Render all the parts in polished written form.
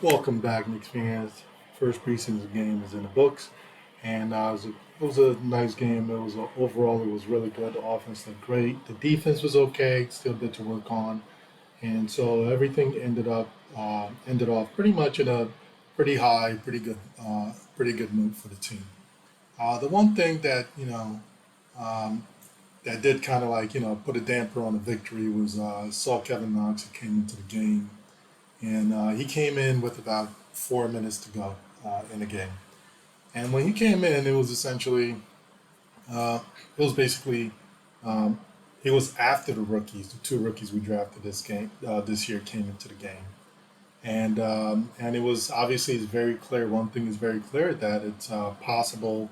Welcome back, Knicks fans. First preseason game is in the books, and it was a nice game. Overall, it was really good. The offense looked great. The defense was okay, still bit to work on, and so everything ended off pretty much in a pretty high, pretty good mood for the team. The one thing that um, that did kind of put a damper on the victory was I saw Kevin Knox who came into the game and he came in with about 4 minutes to go in the game. And when he came in, uh, it was basically um, it was after the rookies, the two rookies we drafted this year came into the game, and it was obviously it's very clear. One thing is very clear that it's possible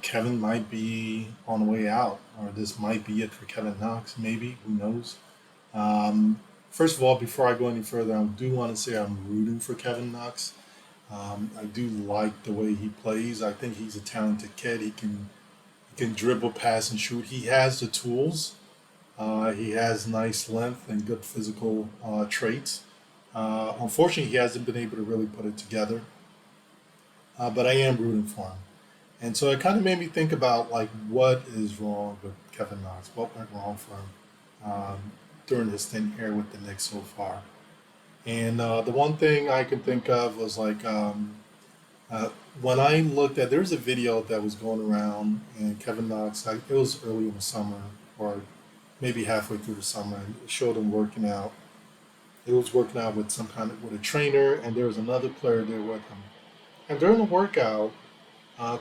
Kevin might be on the way out, or this might be it for Kevin Knox. Maybe who knows? First of all, before I go any further, I do want to say I'm rooting for Kevin Knox. I do like the way he plays. I think he's a talented kid. He can dribble, pass, and shoot. He has the tools. He has nice length and good physical traits. Unfortunately, he hasn't been able to really put it together. But I am rooting for him. And so it kind of made me think about like what is wrong with Kevin Knox. What went wrong for him during his stint here with the Knicks so far. And the one thing I can think of was uh, when I looked at, there was a video that was going around, and Kevin Knox, it was early in the summer, or maybe halfway through the summer, and it showed him working out. He was working out with with a trainer, and there was another player there with him. And during the workout,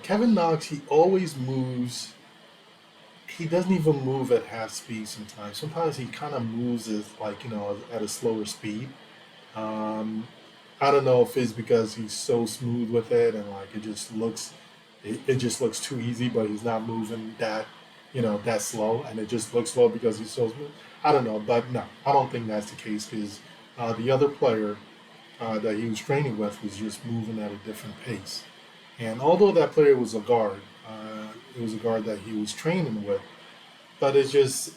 Kevin Knox, he always moves. He doesn't even move at half speed sometimes. Sometimes he kind of moves at a slower speed. Um, I don't know if it's because he's so smooth with it and like it just looks too easy, but he's not moving that slow, and it just looks slow because he's so smooth. I don't know, but no, I don't think that's the case because the other player that he was training with was just moving at a different pace. And although that player was a guard, it was a guard that he was training with, but it's just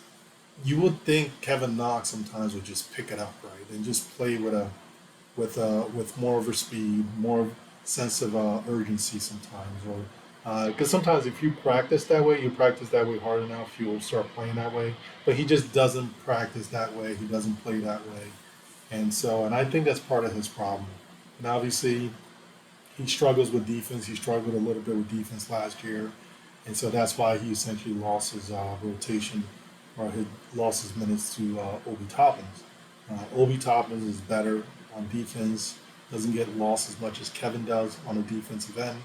you would think Kevin Knox sometimes would just pick it up right and just play with more of a speed, more sense of urgency sometimes, or because sometimes if you practice that way, you practice that way hard enough, you'll start playing that way. But he just doesn't practice that way. He doesn't play that way, and I think that's part of his problem. And obviously, he struggles with defense. He struggled a little bit with defense last year, and so that's why he essentially lost his rotation or he lost his minutes to Obi Toppins. Obi Toppins is better on defense, doesn't get lost as much as Kevin does on the defensive end,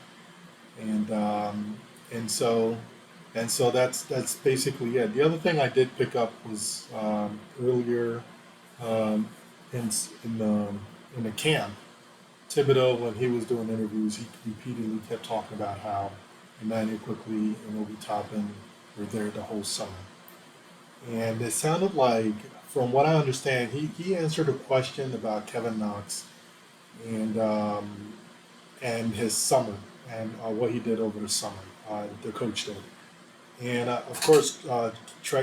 and um, and so that's basically it. The other thing I did pick up was earlier um, in in the camp. Thibodeau, when he was doing interviews, he repeatedly kept talking about how Emmanuel Quickly and Obi Toppin were there the whole summer. And it sounded like, from what I understand, he answered a question about Kevin Knox and um, and his summer and what he did over the summer. The coach did, and of course,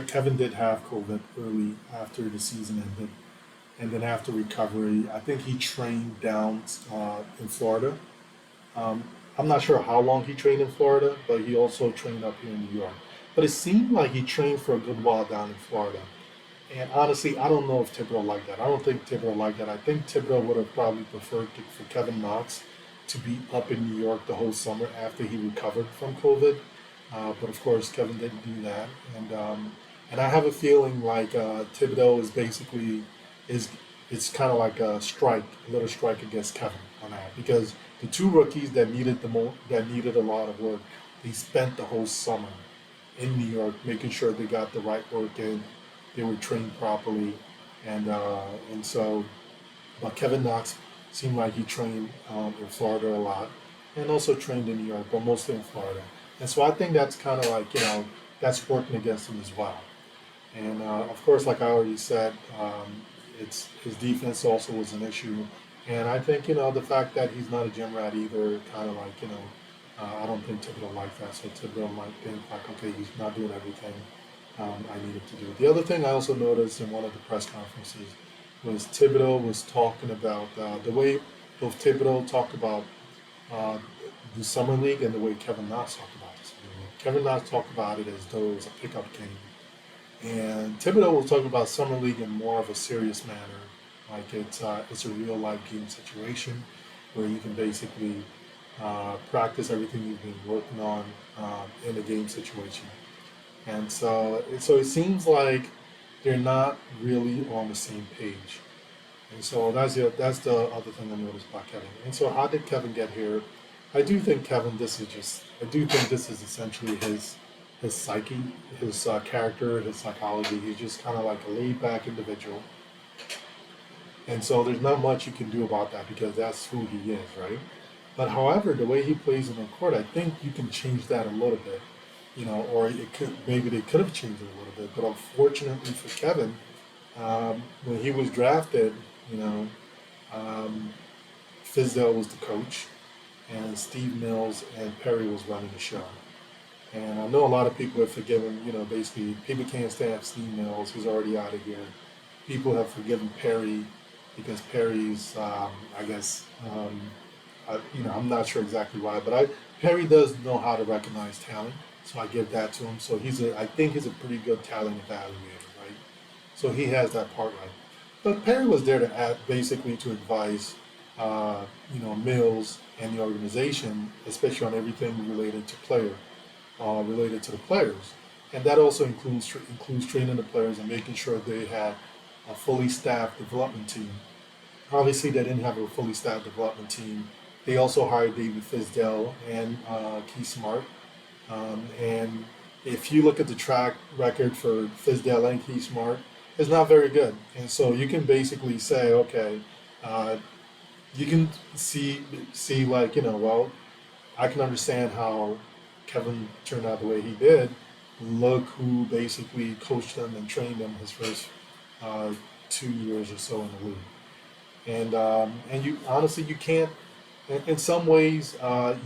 Kevin did have COVID early after the season ended, and then after recovery, I think he trained down in Florida. Um, I'm not sure how long he trained in Florida, but he also trained up here in New York. But it seemed like he trained for a good while down in Florida. And honestly, I don't know if Thibodeau liked that. I don't think Thibodeau liked that. I think Thibodeau would have probably preferred for Kevin Knox to be up in New York the whole summer after he recovered from COVID. But of course, Kevin didn't do that, and I have a feeling like Thibodeau is basically is it's kind of like a little strike against Kevin on that because the two rookies that needed a lot of work, they spent the whole summer in New York making sure they got the right work in, they were trained properly, and so but Kevin Knox seemed like he trained in Florida a lot and also trained in New York, but mostly in Florida. And so I think that's kind of like, that's working against him as well. And of course, like I already said, it's his defense also was an issue. And I think, the fact that he's not a gym rat either, kind of like, I don't think Thibodeau liked that. So Thibodeau might think like, okay, he's not doing everything I needed to do. The other thing I also noticed in one of the press conferences was Thibodeau was talking about the way. both Thibodeau talked about uh, the summer league and the way Kevin Knox talked about this. Kevin Knox talked about it as though it was a pickup game, and Thibodeau was talking about summer league in more of a serious manner, like it's a real life game situation where you can basically practice everything you've been working on in a game situation. And so it seems like they're not really on the same page. And so that's the other thing I noticed about Kevin. And so how did Kevin get here? I do think this is essentially his psyche, his character, his psychology. He's just kind of like a laid back individual. And so there's not much you can do about that because that's who he is, right? But however, the way he plays on the court, I think you can change that a little bit, or it could maybe they could have changed it a little bit. But unfortunately for Kevin, when he was drafted, you know, um, Fizdale was the coach, and Steve Mills and Perry was running the show. And I know a lot of people have forgiven, basically people can't stand Steve Mills, who's already out of here. People have forgiven Perry because Perry's, I guess, I'm not sure exactly why, but Perry does know how to recognize talent, so I give that to him. So I think he's a pretty good talent evaluator, right? So he has that part right. But Perry was there to add, basically to advise, Mills and the organization, especially on everything related to the players, and that also includes training the players and making sure they had a fully staffed development team. Obviously, they didn't have a fully staffed development team. They also hired David Fizdale and Keith Smart. And if you look at the track record for Fizdale and Keith Smart, it's not very good. And so you can basically say, okay, uh, you can see like well, I can understand how Kevin turned out the way he did. Look who basically coached them and trained them his first uh, 2 years or so in the league. And you honestly you can't. In some ways,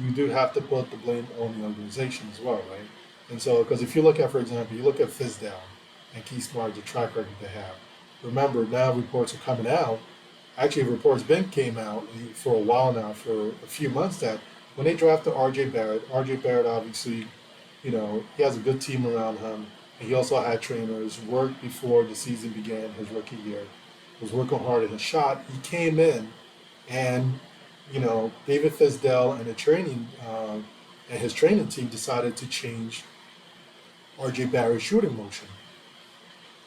you do have to put the blame on the organization as well, right? And so, because if you look at, for example, you look at Fizdale and Keith Smart, the track record they have. Remember, now reports are coming out. Actually, reports been came out for a while now, for a few months, that when they drafted R.J. Barrett obviously, he has a good team around him, and he also had trainers. Worked before the season began, his rookie year, was working hard at his shot. He came in, and David Fizdale and his training team decided to change R.J. Barrett's shooting motion,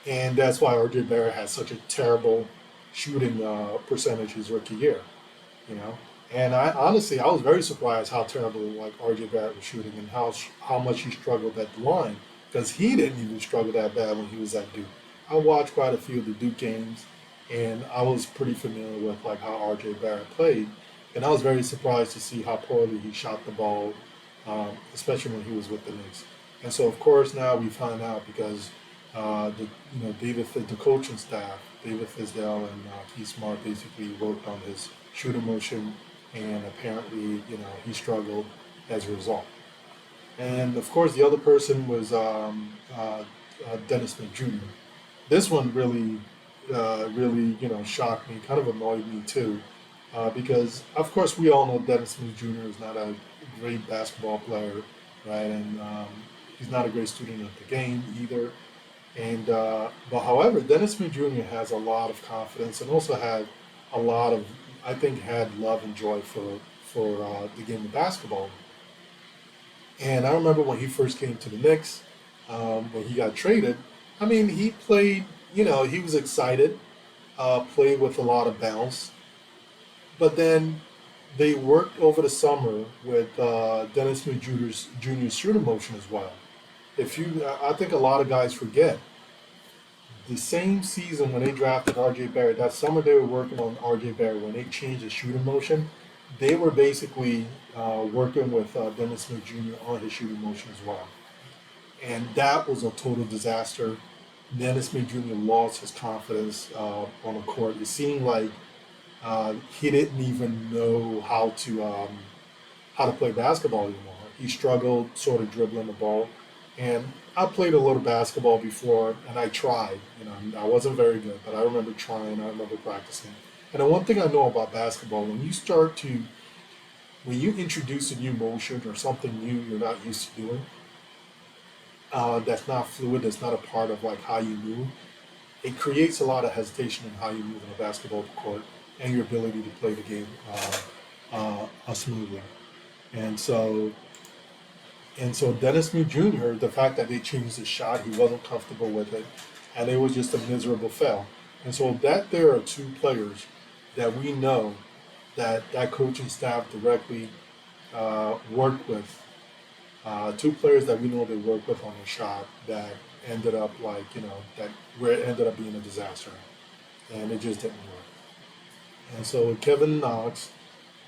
and that's why R.J. Barrett had such a terrible shooting percentage his rookie year. You know, and I honestly I was very surprised how terrible like R.J. Barrett was shooting and how much he struggled at the line because he didn't even struggle that bad when he was at Duke. I watched quite a few of the Duke games, and I was pretty familiar with like how R.J. Barrett played, and I was very surprised to see how poorly he shot the ball, especially when he was with the Knicks. And so, of course, now we find out because the coaching staff, David Fizdale and Keith Smart, basically worked on his shooting motion, and apparently, he struggled as a result. And of course, the other person was Dennis Smith Jr. This one really, shocked me, kind of annoyed me too, because of course we all know Dennis Smith Jr. is not a great basketball player, right? And he's not a great student of the game either. And but however, Dennis Smith Jr. has a lot of confidence and also had a lot of, I think, had love and joy for the game of basketball. And I remember when he first came to the Knicks, when he got traded. I mean, he played. He was excited, played with a lot of bounce. But then they worked over the summer with Dennis Smith Jr.'s shooting motion as well. I think a lot of guys forget the same season when they drafted R.J. Barrett. That summer they were working on R.J. Barrett when they changed the shooting motion. They were basically working with Dennis Smith Jr. on his shooting motion as well, and that was a total disaster. Dennis Smith Jr. lost his confidence on the court. It seemed like he didn't even know how to play basketball anymore. He struggled sort of dribbling the ball. And I played a little basketball before, and I tried. I wasn't very good, but I remember trying. I remember practicing, And the one thing I know about basketball, when you introduce a new motion or something new you're not used to doing, that's not fluid, that's not a part of like how you move, it creates a lot of hesitation in how you move on a basketball court and your ability to play the game smoothly. And so Dennis Smith Jr., the fact that they changed his shot, he wasn't comfortable with it, and it was just a miserable fail. And so that there are two players that we know that coaching staff directly worked with. Two players that we know they worked with on the shot that ended up that where it ended up being a disaster, and it just didn't work. And so Kevin Knox,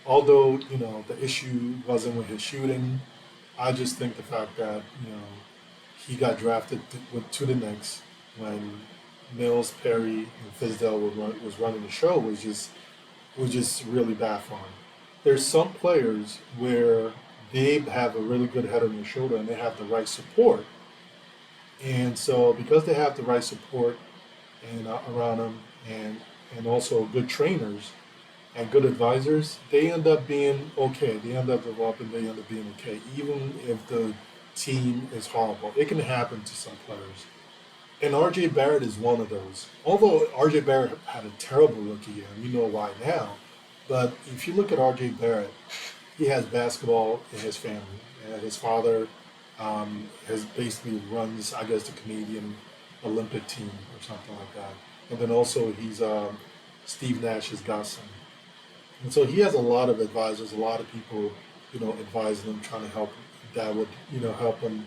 although the issue wasn't with his shooting, I just think the fact that he got drafted to the Knicks when Mills, Perry, and Fizdale was running the show was just really baffling. There's some players where they have a really good head on their shoulder and they have the right support, and so because they have the right support and around them and also good trainers and good advisors, they end up being okay. They end up developing. They end up being okay, even if the team is horrible. It can happen to some players, and R.J. Barrett is one of those. Although R.J. Barrett had a terrible rookie year, and we know why now. But if you look at R.J. Barrett, he has basketball in his family. And his father has basically runs, I guess, the Canadian Olympic team or something like that. And then also he's Steve Nash's godson. And so he has a lot of advisors, a lot of people, advising him, trying to help that would, help him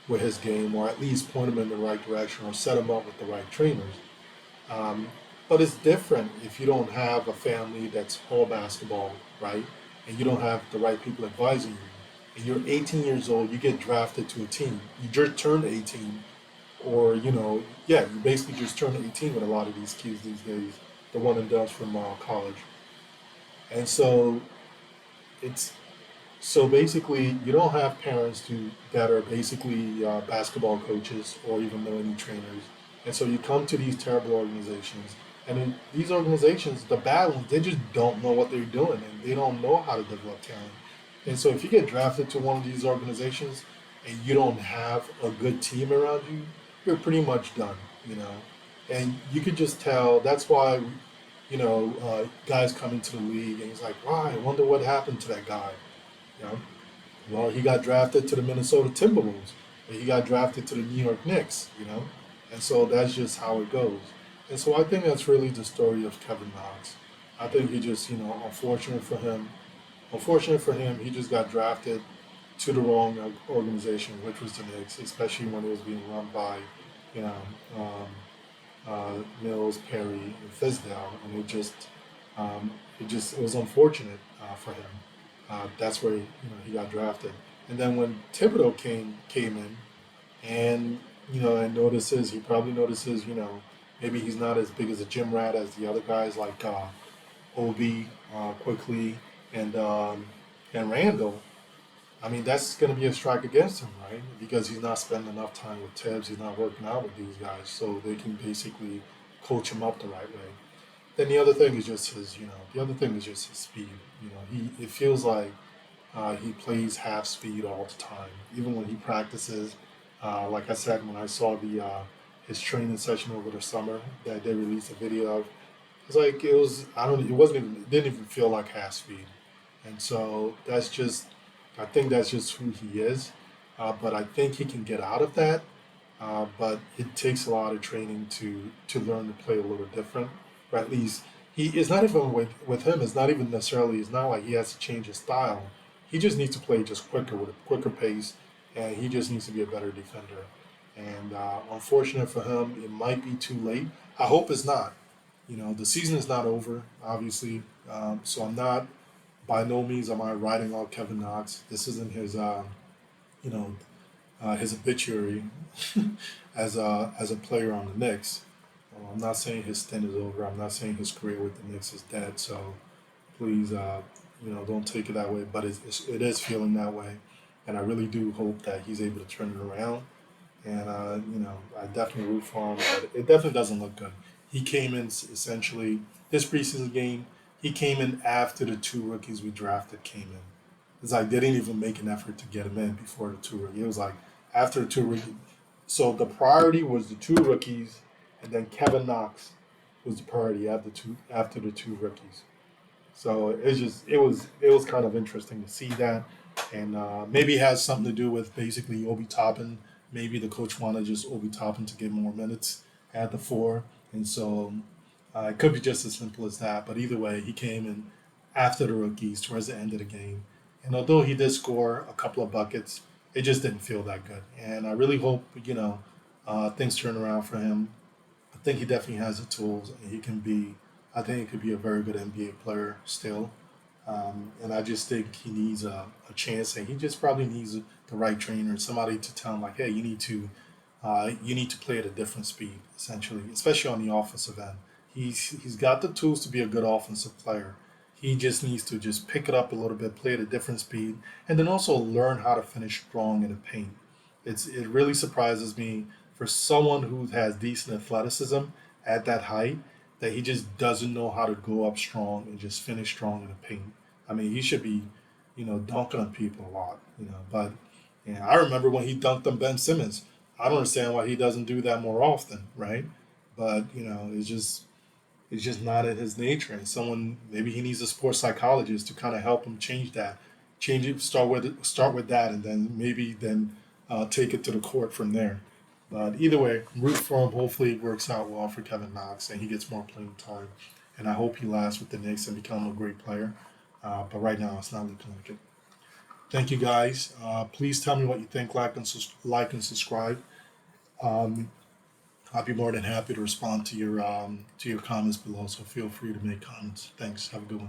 with his game or at least point him in the right direction or set him up with the right trainers. Um, but it's different if you don't have a family that's all basketball, right? And you don't have the right people advising you. And you're 18 years old, you get drafted to a team. You just turned 18, or, yeah, you basically just turned 18 with a lot of these kids these days, the one and done from college. And so it's so basically you don't have parents that are basically basketball coaches or even know any trainers, and so you come to these terrible organizations, and in these organizations, the bad ones, they just don't know what they're doing and they don't know how to develop talent. And so if you get drafted to one of these organizations and you don't have a good team around you, you're pretty much done, you know. And you could just tell that's why guys come into the league and he's like, wow, I wonder what happened to that guy. You know, well, he got drafted to the Minnesota Timberwolves, or he got drafted to the New York Knicks. And so that's just how it goes. And so I think that's really the story of Kevin Knox. I think he just, unfortunate for him. Unfortunate for him, he just got drafted to the wrong organization, which was the Knicks, especially when it was being run by, you know, um, Mills, Perry, and Fizdale, and it was unfortunate for him. That's where he got drafted. And then when Thibodeau came in, and and he probably notices, maybe he's not as big as a gym rat as the other guys like Obi, quickly, and Randall. I mean, that's going to be a strike against him, right? Because he's not spending enough time with Tibbs. He's not working out with these guys, so they can basically coach him up the right way. Then the other thing is just the other thing is just his speed. It feels like he plays half speed all the time, even when he practices. Like I said, when I saw the his training session over the summer that they released a video of, it's like it was. I don't. It wasn't even. It didn't even feel like half speed, and so that's just. I think that's just who he is. But I think he can get out of that. But it takes a lot of training to learn to play a little different, or at least he. It's not even with him. It's not even necessarily. It's not like he has to change his style. He just needs to play just quicker with a quicker pace, and he just needs to be a better defender. And unfortunate for him, it might be too late. I hope it's not. The season is not over, obviously. So I'm not, by no means, am I writing off Kevin Knox. This isn't you know, his obituary as a player on the Knicks. I'm not saying his stint is over. I'm not saying his career with the Knicks is dead. So please, don't take it that way. But it is feeling that way, and I really do hope that he's able to turn it around. And I definitely root for him, but it definitely doesn't look good. He came in essentially. this preseason game, he came in after the two rookies we drafted came in. It's like they didn't even make an effort to get him in before the two rookies. It was like after the two rookies. So the priority was the two rookies, and then Kevin Knox was the priority after the two rookies. So it was kind of interesting to see that, and maybe it has something to do with basically Obi Toppin. Maybe the coach wanted just Obi Toppin to get more minutes at the four, and so it could be just as simple as that. But either way, he came in after the rookies towards the end of the game, and although he did score a couple of buckets, it just didn't feel that good. And I really hope things turn around for him. I think he definitely has the tools, and he can be. I think he could be a very good NBA player still. And I just think he needs a chance, and he just probably needs the right trainer, somebody to tell him like, hey, you need to play at a different speed, essentially, especially on the offensive end. He's got the tools to be a good offensive player. He just needs to just pick it up a little bit, play at a different speed, and then also learn how to finish strong in the paint. It really surprises me for someone who has decent athleticism at that height that he just doesn't know how to go up strong and just finish strong in the paint. I mean, he should be, dunking on people a lot, But yeah, I remember when he dunked on Ben Simmons. I don't understand why he doesn't do that more often, right? But it's just not in his nature. And someone maybe he needs a sports psychologist to kind of help him change that, change it, start with that, and then maybe take it to the court from there. But either way, root for him. Hopefully, it works out well for Kevin Knox and he gets more playing time. And I hope he lasts with the Knicks and become a great player. But right now, it's not looking like it. Thank you guys. Please tell me what you think. Like and subscribe. Um, I'll be more than happy to respond to your comments below. So feel free to make comments. Thanks. Have a good one.